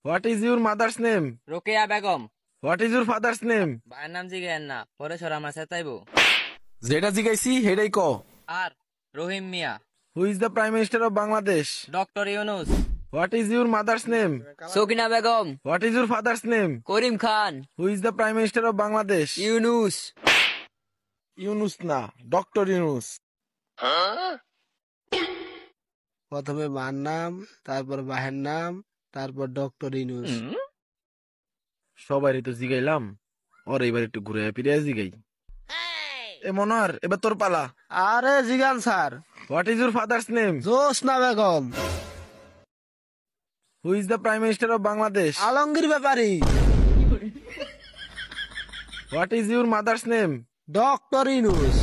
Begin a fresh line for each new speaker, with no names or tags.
What is your mother's name?
Rokeya Begum.
What is your father's name?
ভাইয়ের নাম জিজ্ঞেস না, পরে সর আমার সাথে।
যেটা জিগাইছি হেডাই ক।
আর Rahim Mia.
Who is the prime minister of Bangladesh?
Doctor Yunus.
What is your mother's name?
Sakina Begum.
What is your father's name?
Karim Khan.
Who is the prime minister of Bangladesh?
Yunus.
Yunus না, ডক্টর ইউনুস।
প্রথমে মার নাম, তারপর বাহের নাম, তারপর ডক্টর ইনুস।
সবারই তো জিগাইলাম, ওর এবার একটু ঘুরে ফিরে জিগাই। এ মনোয়ার, এবার তোর পালা।
আরে জিগান sir.
What is your father's name?
Josna Begum.
Who is the prime minister of Bangladesh?
Alamgir Bepari.
What is your mother's name?
Doctor Yunus.